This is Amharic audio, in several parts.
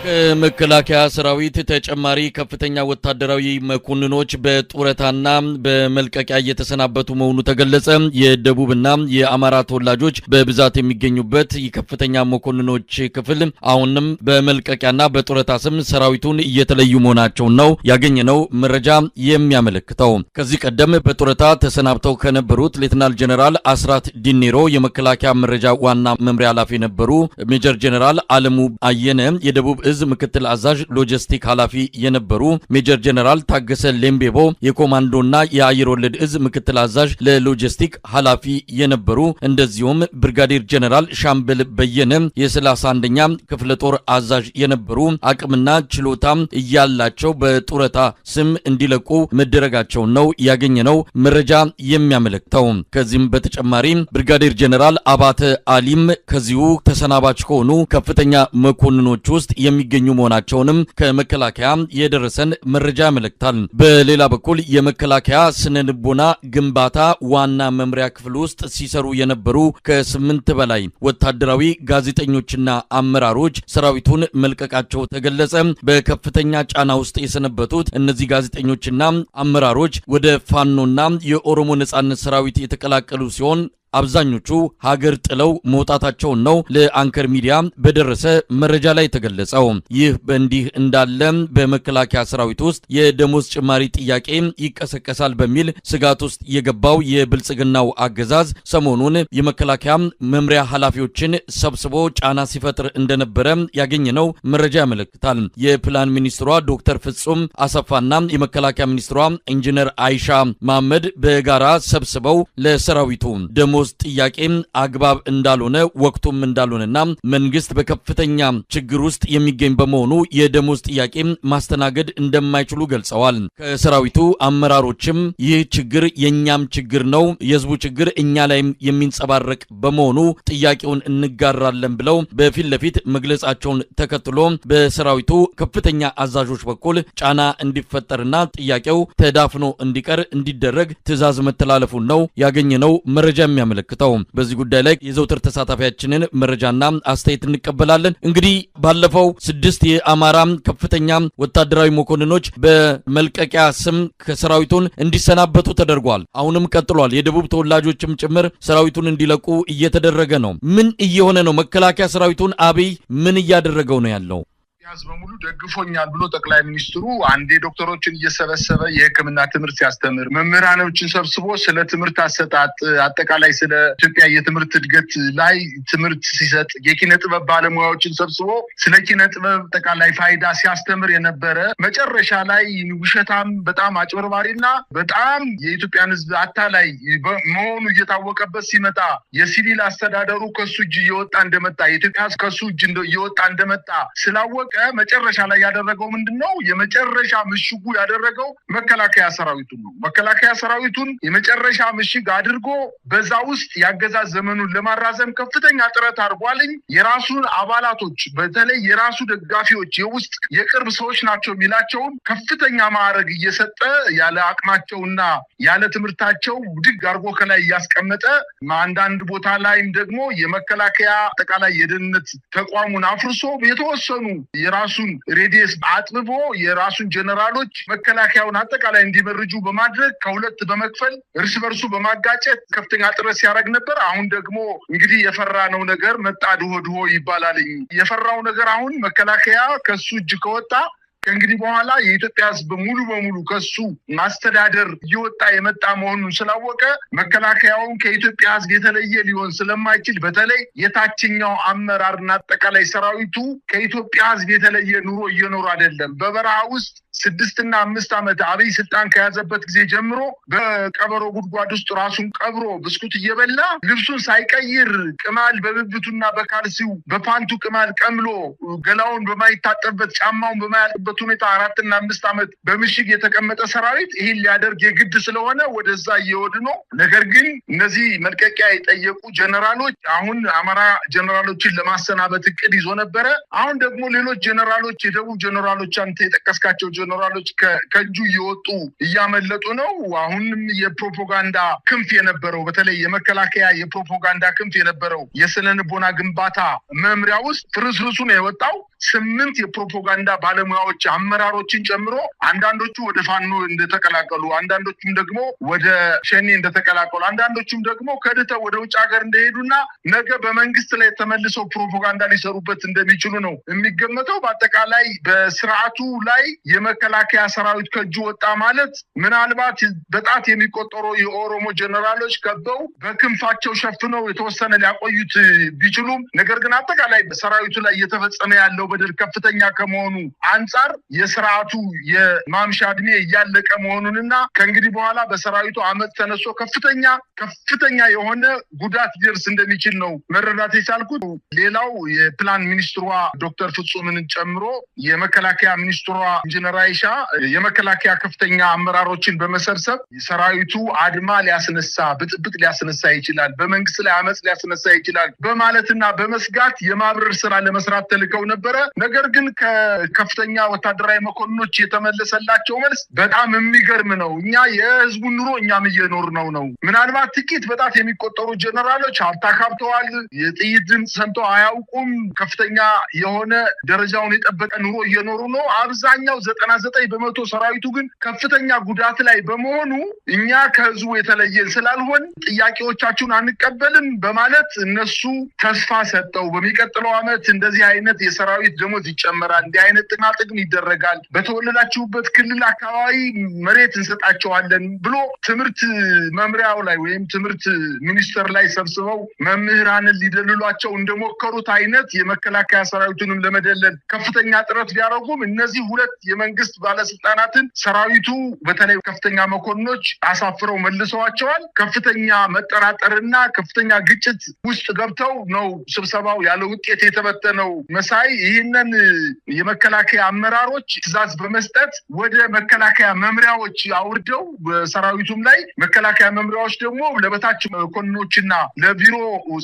ከመከላከያ ሰራዊት ተጨማሪ ከፍተኛ ወታደራዊ መኮንኖች በጡረታና በመልቀቂያ እየተሰናበቱ መሆኑ ተገለጸ። የደቡብና የአማራ ተወላጆች በብዛት የሚገኙበት የከፍተኛ መኮንኖች ክፍል አሁንም በመልቀቂያና በጡረታ ስም ሰራዊቱን እየተለዩ መሆናቸው ነው ያገኘነው መረጃ የሚያመለክተው። ከዚህ ቀደም በጡረታ ተሰናብተው ከነበሩት ሌተናል ጀነራል አስራት ዲኔሮ የመከላከያ መረጃ ዋና መምሪያ ኃላፊ ነበሩ። ሜጀር ጀነራል አለሙ አየነ የደቡብ እዝ ምክትል አዛዥ ሎጂስቲክ ኃላፊ የነበሩ፣ ሜጀር ጀነራል ታገሰ ሌምቤቦ የኮማንዶና የአየር ወለድ እዝ ምክትል አዛዥ ለሎጂስቲክ ኃላፊ የነበሩ፣ እንደዚሁም ብርጋዴር ጀነራል ሻምበል በየነ የ31ኛ ክፍለ ጦር አዛዥ የነበሩ አቅምና ችሎታ እያላቸው በጡረታ ስም እንዲለቁ መደረጋቸው ነው ያገኘነው መረጃ የሚያመለክተው። ከዚህም በተጨማሪ ብርጋዴር ጀነራል አባተ አሊም ከዚሁ ተሰናባች ከሆኑ ከፍተኛ መኮንኖች ውስጥ የሚገኙ መሆናቸውንም ከመከላከያ የደረሰን መረጃ ያመለክታል። በሌላ በኩል የመከላከያ ስነልቦና ግንባታ ዋና መምሪያ ክፍል ውስጥ ሲሰሩ የነበሩ ከ8 በላይ ወታደራዊ ጋዜጠኞችና አመራሮች ሰራዊቱን መልቀቃቸው ተገለጸ። በከፍተኛ ጫና ውስጥ የሰነበቱት እነዚህ ጋዜጠኞችና አመራሮች ወደ ፋኖና የኦሮሞ ነጻነት ሰራዊት የተቀላቀሉ ሲሆን አብዛኞቹ ሀገር ጥለው መውጣታቸው ነው ለአንከር ሚዲያ በደረሰ መረጃ ላይ ተገለጸው። ይህ በእንዲህ እንዳለ በመከላከያ ሰራዊት ውስጥ የደሞዝ ጭማሪ ጥያቄ ይቀሰቀሳል በሚል ስጋት ውስጥ የገባው የብልጽግናው አገዛዝ ሰሞኑን የመከላከያ መምሪያ ኃላፊዎችን ሰብስቦ ጫና ሲፈጥር እንደነበረ ያገኘነው መረጃ ያመለክታል። የፕላን ሚኒስትሯ ዶክተር ፍጹም አሰፋና የመከላከያ ሚኒስትሯ ኢንጂነር አይሻ መሐመድ በጋራ ሰብስበው ለሰራዊቱ ደሞዝ ጥያቄ አግባብ እንዳልሆነ ወቅቱም እንዳልሆነና መንግስት በከፍተኛ ችግር ውስጥ የሚገኝ በመሆኑ የደሞዝ ጥያቄ ማስተናገድ እንደማይችሉ ገልጸዋል። ከሰራዊቱ አመራሮችም ይህ ችግር የኛም ችግር ነው፣ የህዝቡ ችግር እኛ ላይም የሚንጸባረቅ በመሆኑ ጥያቄውን እንጋራለን ብለው በፊት ለፊት መግለጻቸውን ተከትሎ በሰራዊቱ ከፍተኛ አዛዦች በኩል ጫና እንዲፈጠርና ጥያቄው ተዳፍኖ እንዲቀር እንዲደረግ ትዕዛዝ መተላለፉን ነው ያገኘነው መረጃ የሚያመለክተው። በዚህ ጉዳይ ላይ የዘውትር ተሳታፊያችንን መረጃና አስተያየት እንቀበላለን። እንግዲህ ባለፈው 6 የአማራ ከፍተኛ ወታደራዊ መኮንኖች በመልቀቂያ ስም ከሰራዊቱን እንዲሰናበቱ ተደርጓል። አሁንም ቀጥሏል። የደቡብ ተወላጆችም ጭምር ሰራዊቱን እንዲለቁ እየተደረገ ነው። ምን እየሆነ ነው? መከላከያ ሰራዊቱን አብይ ምን እያደረገው ነው ያለው? ህዝብ በሙሉ ደግፎኛል ብሎ ጠቅላይ ሚኒስትሩ አንዴ ዶክተሮችን እየሰበሰበ የሕክምና ትምህርት ሲያስተምር፣ መምህራኖችን ሰብስቦ ስለ ትምህርት አሰጣጥ አጠቃላይ ስለ ኢትዮጵያ የትምህርት እድገት ላይ ትምህርት ሲሰጥ፣ የኪነ ጥበብ ባለሙያዎችን ሰብስቦ ስለ ኪነ ጥበብ አጠቃላይ ፋይዳ ሲያስተምር የነበረ መጨረሻ ላይ ውሸታም፣ በጣም አጭበርባሪና በጣም የኢትዮጵያን ህዝብ አታላይ መሆኑ እየታወቀበት ሲመጣ የሲቪል አስተዳደሩ ከሱ እጅ እየወጣ እንደመጣ፣ የኢትዮጵያ ከሱ እጅ እየወጣ እንደመጣ ስላወቀ መጨረሻ ላይ ያደረገው ምንድነው? የመጨረሻ ምሽጉ ያደረገው መከላከያ ሰራዊቱን ነው። መከላከያ ሰራዊቱን የመጨረሻ ምሽግ አድርጎ በዛ ውስጥ ያገዛዝ ዘመኑን ለማራዘም ከፍተኛ ጥረት አድርጓልኝ። የራሱን አባላቶች በተለይ የራሱ ደጋፊዎች የውስጥ የቅርብ ሰዎች ናቸው የሚላቸውን ከፍተኛ ማዕረግ እየሰጠ ያለ አቅማቸውና ያለ ትምህርታቸው ድግ አድርጎ ከላይ እያስቀመጠ፣ አንዳንድ ቦታ ላይም ደግሞ የመከላከያ አጠቃላይ የደህንነት ተቋሙን አፍርሶ የተወሰኑ የራሱን ሬዲየስ አጥብቦ የራሱን ጀነራሎች መከላከያውን አጠቃላይ እንዲመርጁ በማድረግ ከሁለት በመክፈል እርስ በርሱ በማጋጨት ከፍተኛ ጥረት ሲያደርግ ነበር። አሁን ደግሞ እንግዲህ የፈራነው ነገር መጣ ድሆ ይባላል። የፈራው ነገር አሁን መከላከያ ከሱ እጅ ከወጣ ከእንግዲህ በኋላ የኢትዮጵያ ህዝብ ሙሉ በሙሉ ከሱ ማስተዳደር እየወጣ የመጣ መሆኑን ስላወቀ መከላከያውን ከኢትዮጵያ ህዝብ የተለየ ሊሆን ስለማይችል በተለይ የታችኛው አመራርና አጠቃላይ ሰራዊቱ ከኢትዮጵያ ህዝብ የተለየ ኑሮ እየኖሩ አይደለም። በበረሃ ውስጥ 6 እና 5 ዓመት አብይ ስልጣን ከያዘበት ጊዜ ጀምሮ በቀበሮ ጉድጓድ ውስጥ ራሱን ቀብሮ ብስኩት እየበላ ልብሱን ሳይቀይር ቅማል በብብቱና በካልሲው በፓንቱ ቅማል ቀምሎ ገላውን በማይታጠብበት ጫማውን በማያጥበት ባለበት ሁኔታ 4 እና 5 ዓመት በምሽግ የተቀመጠ ሰራዊት ይሄን ሊያደርግ የግድ ስለሆነ ወደዛ እየወዱ ነው። ነገር ግን እነዚህ መልቀቂያ የጠየቁ ጀነራሎች አሁን አማራ ጀነራሎችን ለማሰናበት እቅድ ይዞ ነበረ። አሁን ደግሞ ሌሎች ጀነራሎች የደቡብ ጀነራሎች አንተ የጠቀስካቸው ጀነራሎች ከእጁ እየወጡ እያመለጡ ነው። አሁንም የፕሮፓጋንዳ ክንፍ የነበረው በተለይ የመከላከያ የፕሮፓጋንዳ ክንፍ የነበረው የስነልቦና ግንባታ መምሪያ ውስጥ ፍርስርሱ ነው የወጣው። 8 የፕሮፓጋንዳ ባለሙያዎች አመራሮችን ጨምሮ አንዳንዶቹ ወደ ፋኖ እንደተቀላቀሉ፣ አንዳንዶቹም ደግሞ ወደ ሸኔ እንደተቀላቀሉ፣ አንዳንዶቹም ደግሞ ከድተው ወደ ውጭ ሀገር እንደሄዱና ነገ በመንግስት ላይ ተመልሰው ፕሮፓጋንዳ ሊሰሩበት እንደሚችሉ ነው የሚገመተው። በአጠቃላይ በስርዓቱ ላይ የመከላከያ ሰራዊት ከእጁ ወጣ ማለት ምናልባት በጣት የሚቆጠሩ የኦሮሞ ጀነራሎች ከበው በክንፋቸው ሸፍነው የተወሰነ ሊያቆዩት ቢችሉም ነገር ግን አጠቃላይ በሰራዊቱ ላይ እየተፈጸመ ያለው በደል ከፍተኛ ከመሆኑ አንጻር የስርዓቱ የማምሻ እድሜ እያለቀ መሆኑንና ከእንግዲህ በኋላ በሰራዊቱ አመት ተነስቶ ከፍተኛ የሆነ ጉዳት ሊደርስ እንደሚችል ነው መረዳት የቻልኩት። ሌላው የፕላን ሚኒስትሯ ዶክተር ፍጹምን ጨምሮ የመከላከያ ሚኒስትሯ ኢንጂነር አይሻ የመከላከያ ከፍተኛ አመራሮችን በመሰብሰብ ሰራዊቱ አድማ ሊያስነሳ ብጥብጥ ሊያስነሳ ይችላል፣ በመንግስት ላይ አመጽ ሊያስነሳ ይችላል በማለትና በመስጋት የማብረር ስራ ለመስራት ተልከው ነበረ። ነገር ግን ከከፍተኛ ወታደራዊ መኮንኖች የተመለሰላቸው መልስ በጣም የሚገርም ነው። እኛ የህዝቡን ኑሮ እኛም እየኖርነው ነው። ምናልባት ጥቂት በጣት የሚቆጠሩ ጀነራሎች አታካብተዋል፣ የጥይት ድምፅ ሰምተው አያውቁም፣ ከፍተኛ የሆነ ደረጃውን የጠበቀ ኑሮ እየኖሩ ነው። አብዛኛው 99% ሰራዊቱ ግን ከፍተኛ ጉዳት ላይ በመሆኑ እኛ ከህዝቡ የተለየን ስላልሆን ጥያቄዎቻችሁን አንቀበልም በማለት እነሱ ተስፋ ሰጠው በሚቀጥለው አመት እንደዚህ አይነት የሰራዊት ደሞዝ ይጨመራል፣ እንዲህ አይነት ጥቅም ይደረጋል፣ በተወለዳችሁበት ክልል አካባቢ መሬት እንሰጣቸዋለን ብሎ ትምህርት መምሪያው ላይ ወይም ትምህርት ሚኒስቴር ላይ ሰብስበው መምህራንን ሊደልሏቸው እንደሞከሩት አይነት የመከላከያ ሰራዊቱንም ለመደለል ከፍተኛ ጥረት ቢያደርጉም እነዚህ ሁለት የመንግስት ባለስልጣናትን ሰራዊቱ በተለይ ከፍተኛ መኮንኖች አሳፍረው መልሰዋቸዋል። ከፍተኛ መጠራጠርና ከፍተኛ ግጭት ውስጥ ገብተው ነው ስብሰባው ያለ ውጤት የተበተነው። መሳይ ይህንን የመከላከያ አመራሮች ትዕዛዝ በመስጠት ወደ መከላከያ መምሪያዎች አውርደው በሰራዊቱም ላይ መከላከያ መምሪያዎች ደግሞ ለበታች መኮንኖችና ለቢሮ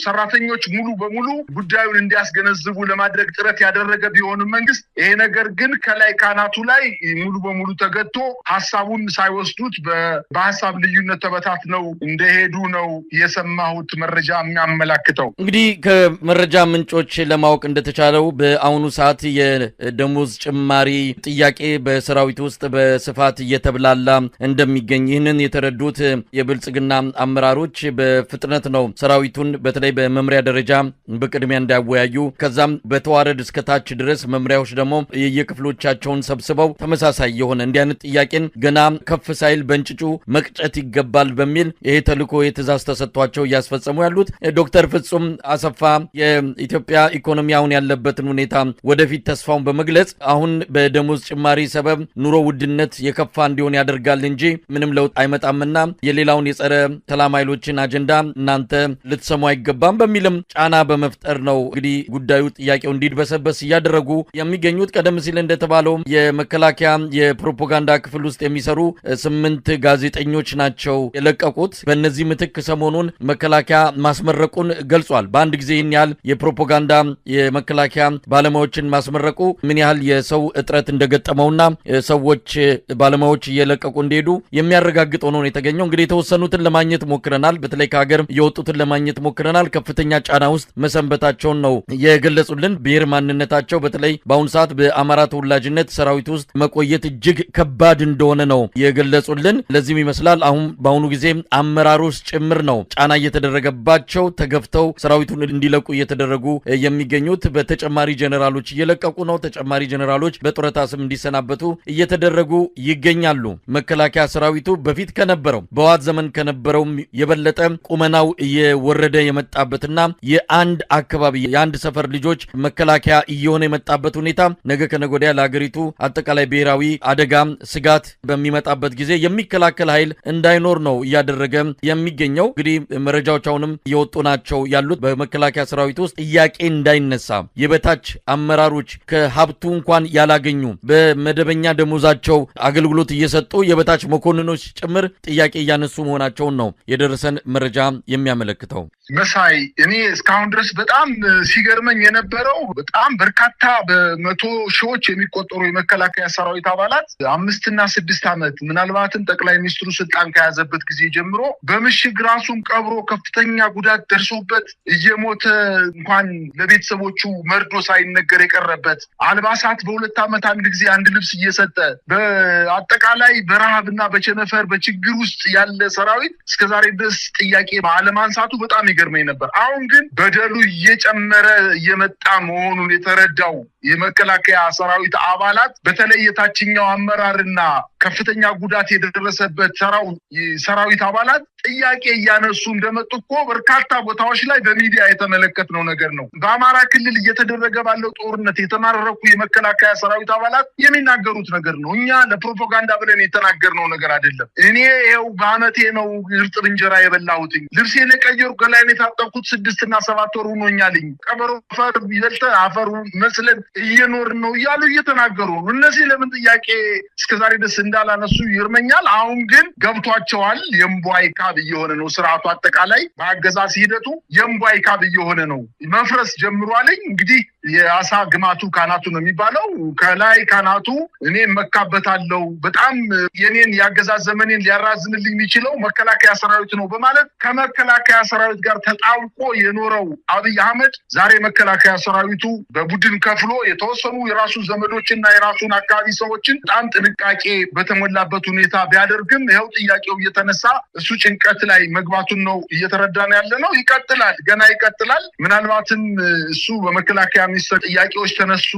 ሰራተኞች ሙሉ በሙሉ ጉዳዩን እንዲያስገነዝቡ ለማድረግ ጥረት ያደረገ ቢሆንም መንግስት ይሄ ነገር ግን ከላይ ካናቱ ላይ ሙሉ በሙሉ ተገቶ ሐሳቡን ሳይወስዱት በሐሳብ ልዩነት ተበታትነው እንደሄዱ ነው የሰማሁት መረጃ የሚያመላክተው። እንግዲህ ከመረጃ ምንጮች ለማወቅ እንደተቻለው በአሁኑ ሰዓት የደሞዝ ጭማሪ ጥያቄ በሰራዊት ውስጥ በስፋት እየተብላላ እንደሚገኝ ይህንን የተረዱት የብልጽግና አመራሮች በፍጥነት ነው ሰራዊቱን በተለይ በመምሪያ ደረጃ በቅድሚያ እንዲያወያዩ ከዛም በተዋረድ እስከ ታች ድረስ መምሪያዎች ደግሞ የየክፍሎቻቸውን ሰብስበው ተመሳሳይ የሆነ እንዲህ አይነት ጥያቄን ገና ከፍ ሳይል በእንጭጩ መቅጨት ይገባል በሚል ይሄ ተልዕኮ የትዕዛዝ ተሰጥቷቸው እያስፈጸሙ ያሉት ዶክተር ፍጹም አሰፋ የኢትዮጵያ ኢኮኖሚ አሁን ያለበትን ሁኔታ ወደፊት ተስፋውን በመግለጽ አሁን በደሞዝ ጭማሪ ሰበብ ኑሮ ውድነት የከፋ እንዲሆን ያደርጋል እንጂ ምንም ለውጥ አይመጣምና የሌላውን የጸረ ሰላም ኃይሎችን አጀንዳ እናንተ ልትሰሙ አይገባም በሚልም ጫና በመፍጠር ነው እንግዲህ ጉዳዩ ጥያቄው እንዲድበሰበስ እያደረጉ የሚገኙት። ቀደም ሲል እንደተባለው የመከላከያ የፕሮፓጋንዳ ክፍል ውስጥ የሚሰሩ 8 ጋዜጠኞች ናቸው የለቀቁት። በእነዚህ ምትክ ሰሞኑን መከላከያ ማስመረቁን ገልጿል። በአንድ ጊዜ ይህን ያህል የፕሮፓጋንዳ የመከላከያ ባለሙያዎችን ማስመረቁ ምን ያህል የሰው እጥረት እንደገጠመውና ሰዎች ባለሙያዎች እየለቀቁ እንደሄዱ የሚያረጋግጥ ሆኖ ነው የተገኘው። እንግዲህ የተወሰኑትን ለማግኘት ሞክረናል፣ በተለይ ከሀገር የወጡትን ለማግኘት ሞክረናል። ከፍተኛ ጫና ውስጥ መሰንበታቸውን ነው የገለጹልን። ብሔር ማንነታቸው በተለይ በአሁኑ ሰዓት በአማራ ተወላጅነት ሰራዊት ውስጥ መቆየት እጅግ ከባድ እንደሆነ ነው የገለጹልን። ለዚህም ይመስላል አሁን በአሁኑ ጊዜ አመራሮች ጭምር ነው ጫና እየተደረገባቸው ተገፍተው ሰራዊቱን እንዲለቁ እየተደረጉ የሚገኙት። በተጨማሪ ጀነራሎች እየለቀቁ ነው። ተጨማሪ ጀነራሎች በጡረታ ስም እንዲሰናበቱ እየተደረጉ ይገኛሉ። መከላከያ ሰራዊቱ በፊት ከነበረው በዋት ዘመን ከነበረው የበለጠ ቁመናው እየወረደ የመጣበትና የአንድ አካባቢ የአንድ ሰፈር ልጆች መከላከያ እየሆነ የመጣበት ሁኔታ ነገ ከነገ ወዲያ ለሀገሪቱ አጠቃላይ ብሔራዊ አደጋ ስጋት በሚመጣበት ጊዜ የሚከላከል ኃይል እንዳይኖር ነው እያደረገ የሚገኘው። እንግዲህ መረጃዎች አሁንም እየወጡ ናቸው ያሉት በመከላከያ ሰራዊት ውስጥ ጥያቄ እንዳይነሳ የበታች አመራሮች ከሀብቱ እንኳን ያላ እያገኙ በመደበኛ ደሞዛቸው አገልግሎት እየሰጡ የበታች መኮንኖች ጭምር ጥያቄ እያነሱ መሆናቸውን ነው የደረሰን መረጃ የሚያመለክተው። መሳይ እኔ እስካሁን ድረስ በጣም ሲገርመኝ የነበረው በጣም በርካታ በመቶ ሺዎች የሚቆጠሩ የመከላከያ ሰራዊት አባላት 5 እና 6 ዓመት ምናልባትም ጠቅላይ ሚኒስትሩ ስልጣን ከያዘበት ጊዜ ጀምሮ በምሽግ ራሱን ቀብሮ ከፍተኛ ጉዳት ደርሶበት እየሞተ እንኳን ለቤተሰቦቹ መርዶ ሳይነገር የቀረበት አልባሳት በ2 ዓመት አንድ ጊዜ አንድ ልብስ እየሰጠ በአጠቃላይ በረሃብና በቸነፈር በችግር ውስጥ ያለ ሰራዊት እስከዛሬ ድረስ ጥያቄ ባለማንሳቱ በጣም ይገርመኝ ነበር። አሁን ግን በደሉ እየጨመረ እየመጣ መሆኑን የተረዳው የመከላከያ ሰራዊት አባላት በተለይ የታችኛው አመራርና ከፍተኛ ጉዳት የደረሰበት ሰራዊት አባላት ጥያቄ እያነሱ እንደመጡ እኮ በርካታ ቦታዎች ላይ በሚዲያ የተመለከትነው ነገር ነው። በአማራ ክልል እየተደረገ ባለው ጦርነት የተማረኩ የመከላከያ ሰራዊት አባላት የሚናገሩት ነገር ነው። እኛ ለፕሮፓጋንዳ ብለን የተናገርነው ነገር አይደለም። እኔ ይኸው በአመቴ ነው እርጥብ እንጀራ የበላሁት፣ ልብሴን የቀየርኩ ገላይን የታጠብኩት 6 እና 7 ወር ሆኖኛልኝ፣ ቀበሮ አፈር ይበልተን አፈሩ መስለን እየኖርን ነው እያሉ እየተናገሩ ነው። እነዚህ ለምን ጥያቄ እስከዛሬ ድረስ እንዳላነሱ ይርመኛል። አሁን ግን ገብቷቸዋል። የምቧይ ካብ እየሆነ ነው ስርዓቱ። አጠቃላይ በአገዛዝ ሂደቱ የምቧይ ካብ እየሆነ ነው፣ መፍረስ ጀምሯልኝ። እንግዲህ የአሳ ግማቱ ካናቱ ነው የሚባለው። ከላይ ካናቱ እኔ መካበታለሁ በጣም የኔን ያገዛዝ ዘመኔን ሊያራዝምልኝ የሚችለው መከላከያ ሰራዊት ነው በማለት ከመከላከያ ሰራዊት ጋር ተጣብቆ የኖረው አብይ አህመድ ዛሬ መከላከያ ሰራዊቱ በቡድን ከፍሎ የተወሰኑ የራሱን ዘመዶችና የራሱን አካባቢ ሰዎችን በጣም ጥንቃቄ በተሞላበት ሁኔታ ቢያደርግም ይኸው ጥያቄው እየተነሳ እሱ ጭንቀት ላይ መግባቱን ነው እየተረዳን ያለ ነው። ይቀጥላል፣ ገና ይቀጥላል። ምናልባትም እሱ በመከላከያ ሚኒስትር ጥያቄዎች ተነሱ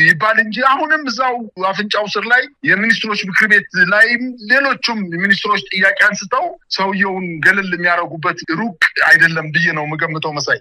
ይባል እንጂ አሁንም እዛው አፍንጫው ስር ላይ የሚኒስትሮች ምክር ቤት ላይም ሌሎቹም ሚኒስትሮች ጥያቄ አንስተው ሰውየውን ገለል የሚያደርጉበት ሩቅ አይደለም ብዬ ነው የምገምተው መሳይ።